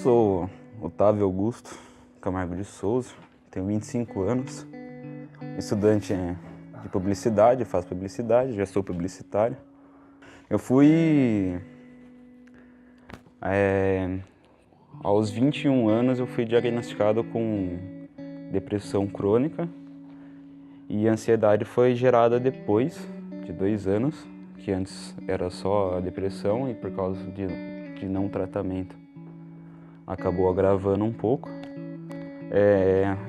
sou Otávio Augusto Camargo de Souza, tenho 25 anos, estudante de publicidade, faço publicidade, já sou publicitário. Eu fui... aos 21 anos eu fui diagnosticado com depressão crônica e a ansiedade foi gerada depois de 2 anos, que antes era só a depressão e por causa de não tratamento acabou agravando um pouco.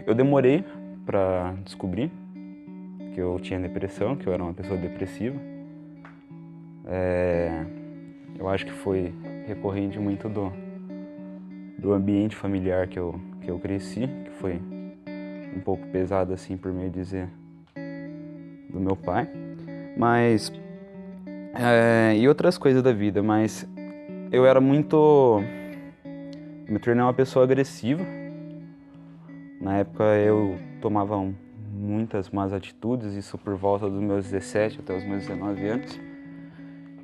Eu demorei para descobrir que eu tinha depressão, que eu era uma pessoa depressiva. Eu acho que foi recorrente muito do ambiente familiar que eu cresci, que foi um pouco pesado assim, por meio dizer, do meu pai. Mas e outras coisas da vida, mas eu me tornei uma pessoa agressiva. Na época eu tomava muitas más atitudes, isso por volta dos meus 17 até os meus 19 anos.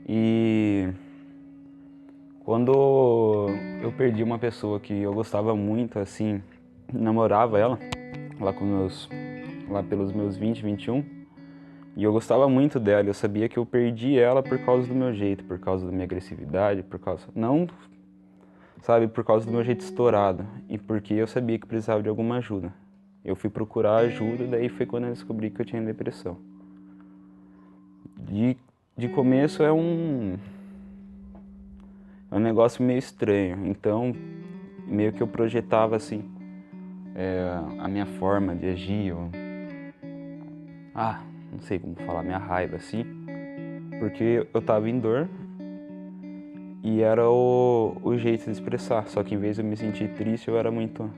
E quando eu perdi uma pessoa que eu gostava muito, assim, namorava ela, lá pelos meus 20, 21, e eu gostava muito dela, eu sabia que eu perdi ela por causa do meu jeito, por causa da minha agressividade, por causa do meu jeito estourado, e porque eu sabia que precisava de alguma ajuda. Eu fui procurar ajuda, daí foi quando eu descobri que eu tinha depressão. De começo é um negócio meio estranho, então meio que eu projetava assim a minha forma de agir, não sei como falar, minha raiva assim, porque eu tava em dor e era o jeito de expressar, só que em vez de eu me sentir triste, eu era muito,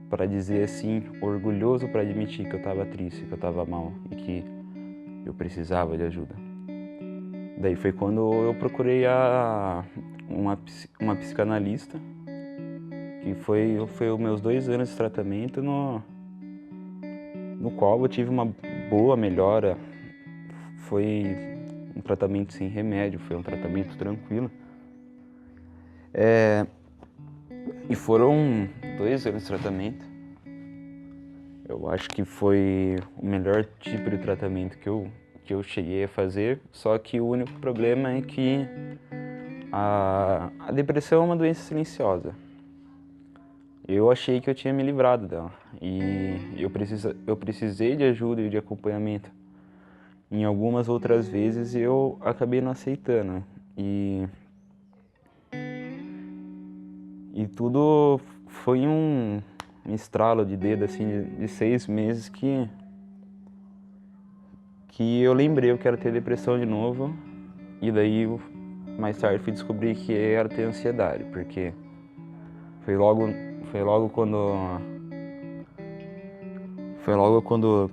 para dizer assim, orgulhoso para admitir que eu tava triste, que eu tava mal e que eu precisava de ajuda. Daí foi quando eu procurei uma psicanalista, que foi os meus 2 anos de tratamento, no qual eu tive uma boa melhora. Foi um tratamento sem remédio, foi um tratamento tranquilo. E foram 2 anos de tratamento. Eu acho que foi o melhor tipo de tratamento que eu cheguei a fazer, só que o único problema é que a depressão é uma doença silenciosa. Eu achei que eu tinha me livrado dela e eu precisei de ajuda e de acompanhamento. Em algumas outras vezes eu acabei não aceitando e tudo foi um estralo de dedo assim de 6 meses que eu lembrei que era ter depressão de novo, e daí mais tarde fui descobrir que era ter ansiedade, porque foi logo quando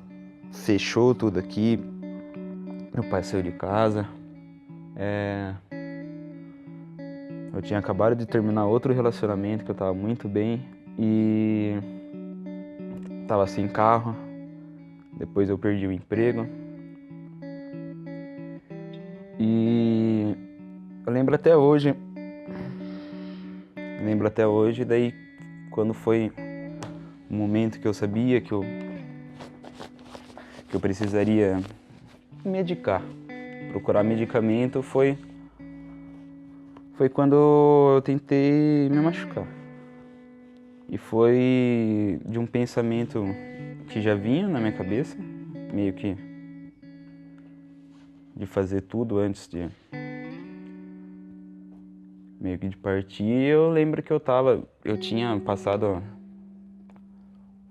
fechou tudo aqui, meu pai saiu de casa, eu tinha acabado de terminar outro relacionamento que eu tava muito bem e tava sem carro, depois eu perdi o emprego e eu lembro até hoje, daí quando foi o momento que eu sabia que eu precisaria procurar medicamento, foi quando eu tentei me machucar. E foi de um pensamento que já vinha na minha cabeça, meio que de fazer tudo antes de partir. E eu lembro que eu tinha passado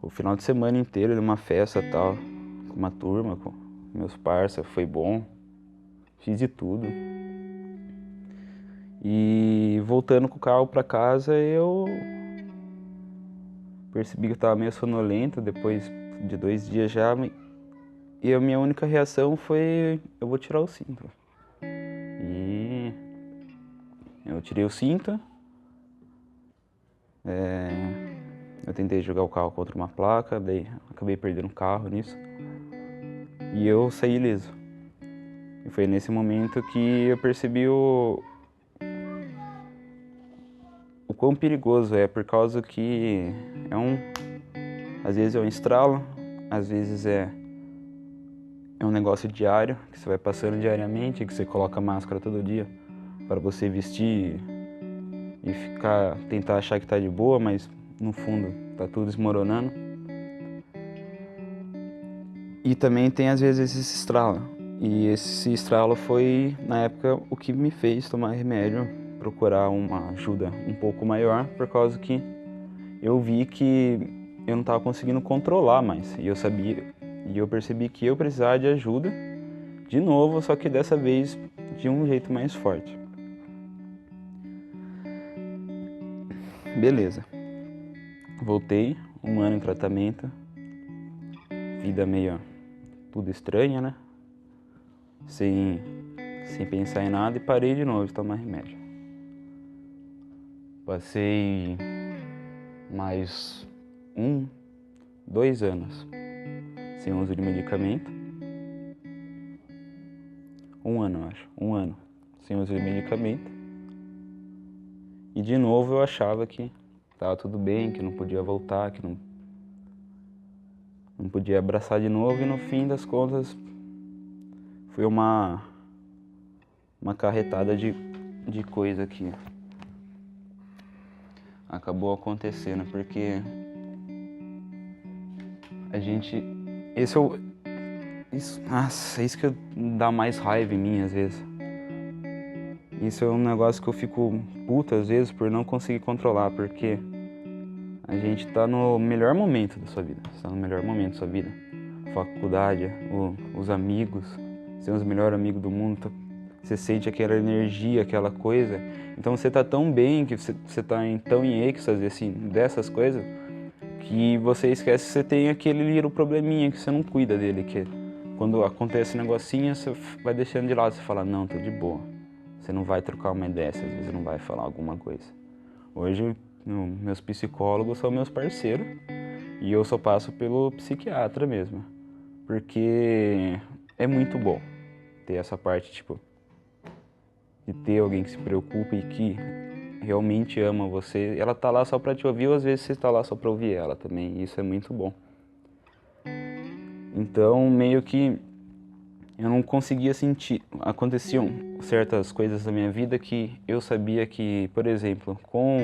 o final de semana inteiro numa festa tal, com uma turma, com meus parceiros, foi bom, fiz de tudo. E voltando com o carro pra casa, eu percebi que eu tava meio sonolento depois de 2 dias já, e a minha única reação foi: eu vou tirar o cinto. E eu tirei o cinto, eu tentei jogar o carro contra uma placa, daí acabei perdendo o carro nisso, e eu saí ileso. E foi nesse momento que eu percebi o quão perigoso é, por causa que às vezes é um estralo, às vezes é um negócio diário, que você vai passando diariamente, que você coloca máscara todo dia para você vestir e tentar achar que tá de boa, mas no fundo tá tudo desmoronando. E também tem às vezes esse estralo. E esse estralo foi, na época, o que me fez tomar remédio, procurar uma ajuda um pouco maior, por causa que eu vi que eu não estava conseguindo controlar mais. E eu percebi que eu precisava de ajuda, de novo, só que dessa vez de um jeito mais forte. Beleza. Voltei, 1 ano em tratamento, vida meio tudo estranha, né? Sem pensar em nada, e parei de novo de tomar remédio. Passei mais 2 anos sem uso de medicamento. 1 ano, eu acho. 1 ano sem uso de medicamento. E de novo eu achava que estava tudo bem, que não podia voltar, que não podia abraçar de novo. E no fim das contas foi uma carretada de coisa que acabou acontecendo, porque a gente... Isso que dá mais raiva em mim às vezes. Isso é um negócio que eu fico puto às vezes por não conseguir controlar, porque a gente tá no melhor momento da sua vida. Você tá no melhor momento da sua vida. Faculdade, os amigos, ser os melhores amigos do mundo. Você sente aquela energia, aquela coisa. Então você tá tão bem, que você tá tão em êxtase, assim, dessas coisas, que você esquece que você tem aquele little probleminha que você não cuida dele, que quando acontece um negocinho, você vai deixando de lado, você fala, não, tô de boa. Você não vai trocar uma ideia, às vezes não vai falar alguma coisa. Hoje, meus psicólogos são meus parceiros e eu só passo pelo psiquiatra mesmo, porque é muito bom ter essa parte, tipo, de ter alguém que se preocupa e que realmente ama você. Ela tá lá só pra te ouvir, ou às vezes você tá lá só pra ouvir ela também, e isso é muito bom. Então, meio que eu não conseguia sentir. Aconteciam certas coisas na minha vida que eu sabia que, por exemplo, com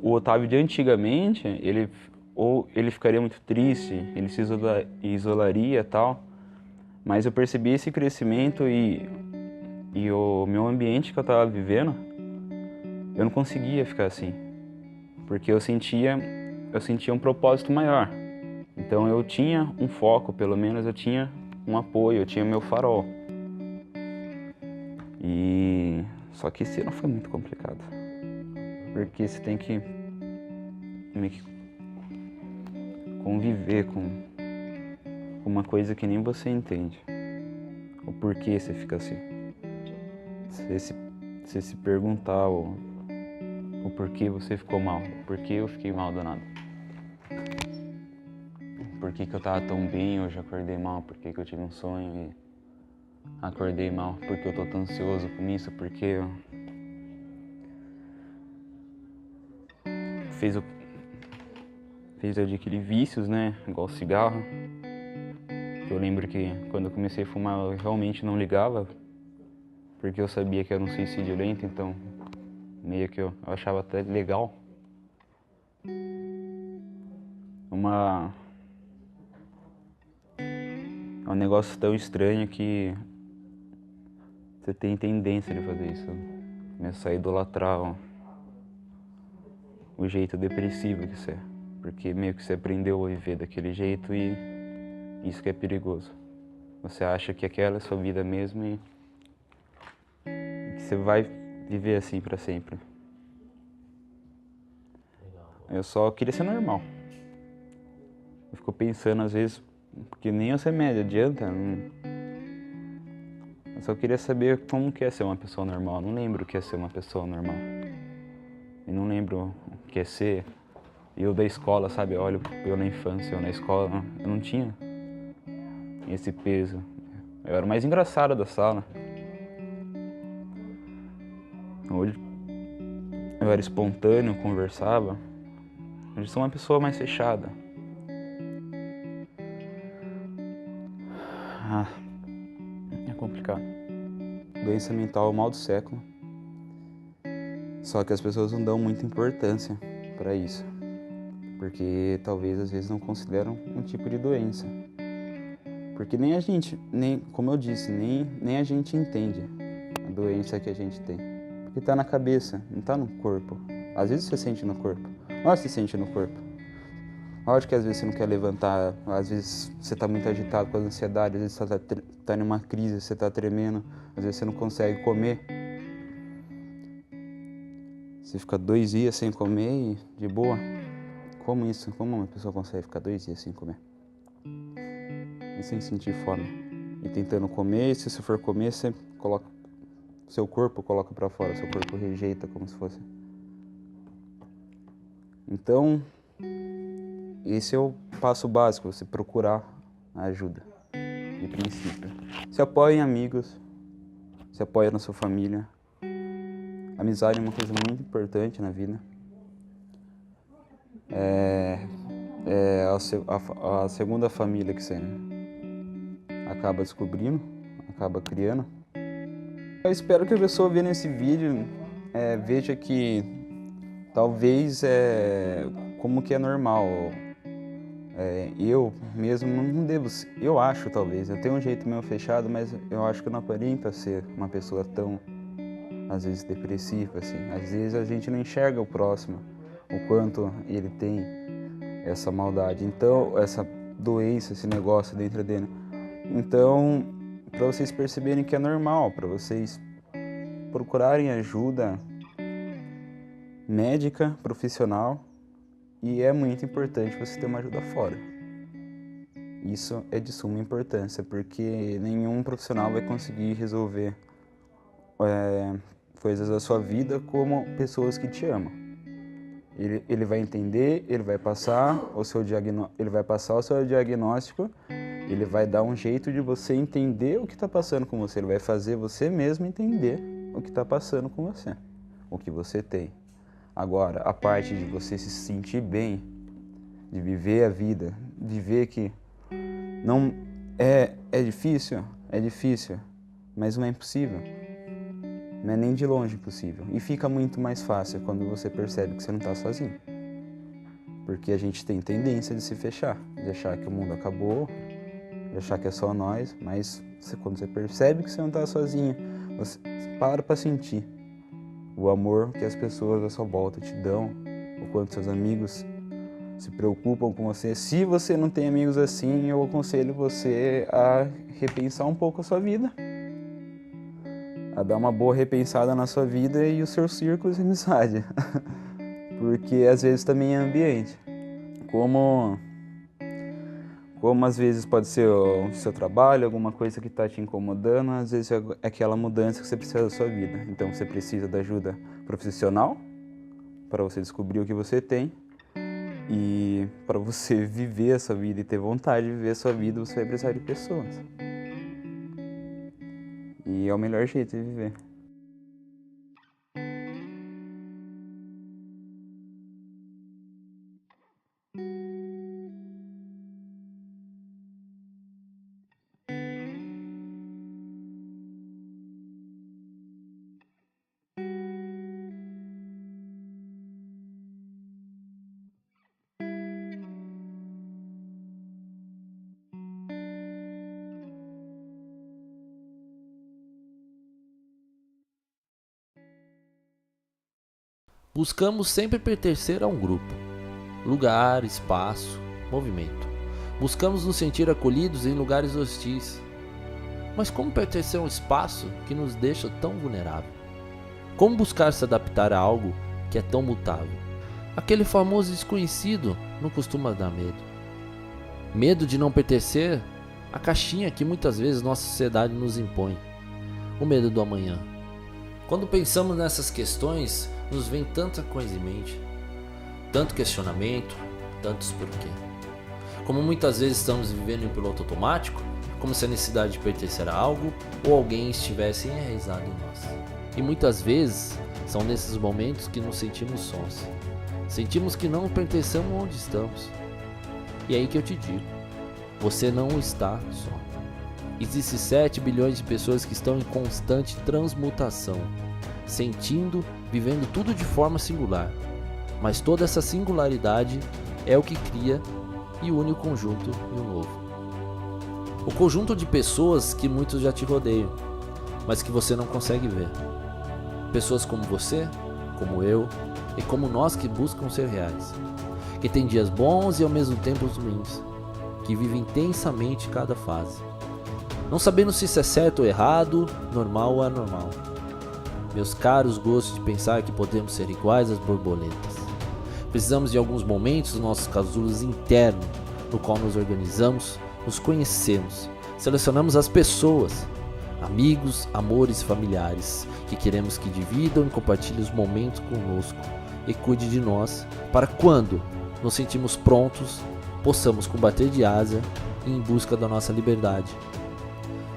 o Otávio de antigamente, ele ficaria muito triste, ele se isolaria e tal, mas eu percebi esse crescimento e o meu ambiente que eu estava vivendo, eu não conseguia ficar assim, porque eu sentia um propósito maior. Então eu tinha um foco, pelo menos eu tinha um apoio, eu tinha meu farol. E só que esse ano foi muito complicado, porque você tem que meio que conviver com uma coisa que nem você entende. O porquê você fica assim. Você se perguntar o porquê você ficou mal, o porquê eu fiquei mal do nada. Por que eu tava tão bem, hoje acordei mal, por que eu tive um sonho e acordei mal, porque eu tô tão ansioso com isso, porque eu fez eu adquirir vícios, né, igual cigarro. Eu lembro que quando eu comecei a fumar eu realmente não ligava, porque eu sabia que era um suicídio lento, então meio que eu achava até legal. É um negócio tão estranho que você tem tendência de fazer isso. Começar a idolatrar o jeito depressivo que você é. Porque meio que você aprendeu a viver daquele jeito e isso que é perigoso. Você acha que aquela é a sua vida mesmo e que você vai viver assim pra sempre. Eu só queria ser normal. Eu fico pensando às vezes, porque nem os remédios adianta. Eu só queria saber como que é ser uma pessoa normal. Eu não lembro o que é ser uma pessoa normal. Eu não lembro o que é ser. Eu da escola, sabe? Olho eu na infância, eu na escola, eu não tinha esse peso. Eu era o mais engraçado da sala. Hoje, eu eu era espontâneo, conversava. Hoje sou uma pessoa mais fechada. É complicado. Doença mental é o mal do século. Só que as pessoas não dão muita importância para isso. Porque talvez às vezes não consideram um tipo de doença. Porque nem a gente, como eu disse, nem a gente entende a doença que a gente tem. Porque tá na cabeça, não tá no corpo. Às vezes você sente no corpo. Nossa, você sente no corpo. Lógico que às vezes você não quer levantar, às vezes você tá muito agitado com a ansiedade, às vezes você tá numa crise, você tá tremendo, às vezes você não consegue comer. Você fica 2 dias sem comer e de boa. Como isso? Como uma pessoa consegue ficar 2 dias sem comer? E sem sentir fome. E tentando comer, e se você for comer, você coloca... Seu corpo coloca pra fora, seu corpo rejeita como se fosse. Então, esse é o passo básico, você procurar ajuda, de princípio. Se apoia em amigos, se apoia na sua família. Amizade é uma coisa muito importante na vida. É a segunda família que você acaba descobrindo, acaba criando. Eu espero que a pessoa vendo esse vídeo veja que talvez como que é normal. Eu mesmo não devo, eu acho talvez, eu tenho um jeito meio fechado, mas eu acho que eu não aparento ser uma pessoa tão, às vezes, depressiva, assim. Às vezes a gente não enxerga o próximo, o quanto ele tem essa maldade, então, essa doença, esse negócio dentro dele. Então, para vocês perceberem que é normal, para vocês procurarem ajuda médica, profissional, e é muito importante você ter uma ajuda fora. Isso é de suma importância, porque nenhum profissional vai conseguir resolver coisas da sua vida como pessoas que te amam. Ele vai entender, ele vai passar o seu diagnóstico, ele vai dar um jeito de você entender o que está passando com você, ele vai fazer você mesmo entender o que está passando com você, o que você tem. Agora, a parte de você se sentir bem, de viver a vida, de ver que não é difícil, mas não é impossível. Não é nem de longe impossível. E fica muito mais fácil quando você percebe que você não está sozinho. Porque a gente tem tendência de se fechar, de achar que o mundo acabou, de achar que é só nós, mas quando você percebe que você não está sozinho, você para sentir o amor que as pessoas à sua volta te dão, o quanto seus amigos se preocupam com você. Se você não tem amigos assim, eu aconselho você a repensar um pouco a sua vida, a dar uma boa repensada na sua vida e os seus círculos de amizade, porque às vezes também é ambiente. Como às vezes pode ser o seu trabalho, alguma coisa que está te incomodando, às vezes é aquela mudança que você precisa da sua vida. Então você precisa da ajuda profissional para você descobrir o que você tem, e para você viver a sua vida e ter vontade de viver a sua vida, você vai precisar de pessoas. E é o melhor jeito de viver. Buscamos sempre pertencer a um grupo, lugar, espaço, movimento. Buscamos nos sentir acolhidos em lugares hostis. Mas como pertencer a um espaço que nos deixa tão vulnerável? Como buscar se adaptar a algo que é tão mutável? Aquele famoso desconhecido não costuma dar medo. Medo de não pertencer à caixinha que muitas vezes nossa sociedade nos impõe. O medo do amanhã. Quando pensamos nessas questões, nos vem tanta coisa em mente, tanto questionamento, tantos porquê. Como muitas vezes estamos vivendo em piloto automático, como se a necessidade de pertencer a algo ou alguém estivesse enraizado em nós. E muitas vezes são nesses momentos que nos sentimos sós. Sentimos que não pertencemos onde estamos. E é aí que eu te digo, você não está só. Existem 7 bilhões de pessoas que estão em constante transmutação, sentindo, vivendo tudo de forma singular. Mas toda essa singularidade é o que cria e une o conjunto e o novo. O conjunto de pessoas que muitos já te rodeiam, mas que você não consegue ver. Pessoas como você, como eu e como nós que buscam ser reais. Que tem dias bons e ao mesmo tempo ruins. Que vivem intensamente cada fase. Não sabendo se isso é certo ou errado, normal ou anormal. Meus caros, gosto de pensar que podemos ser iguais às borboletas. Precisamos de alguns momentos dos nossos casulos internos, no qual nos organizamos, nos conhecemos, selecionamos as pessoas, amigos, amores, familiares, que queremos que dividam e compartilhem os momentos conosco e cuide de nós, para quando nos sentimos prontos, possamos combater de asa e em busca da nossa liberdade,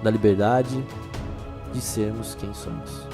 da liberdade de sermos quem somos.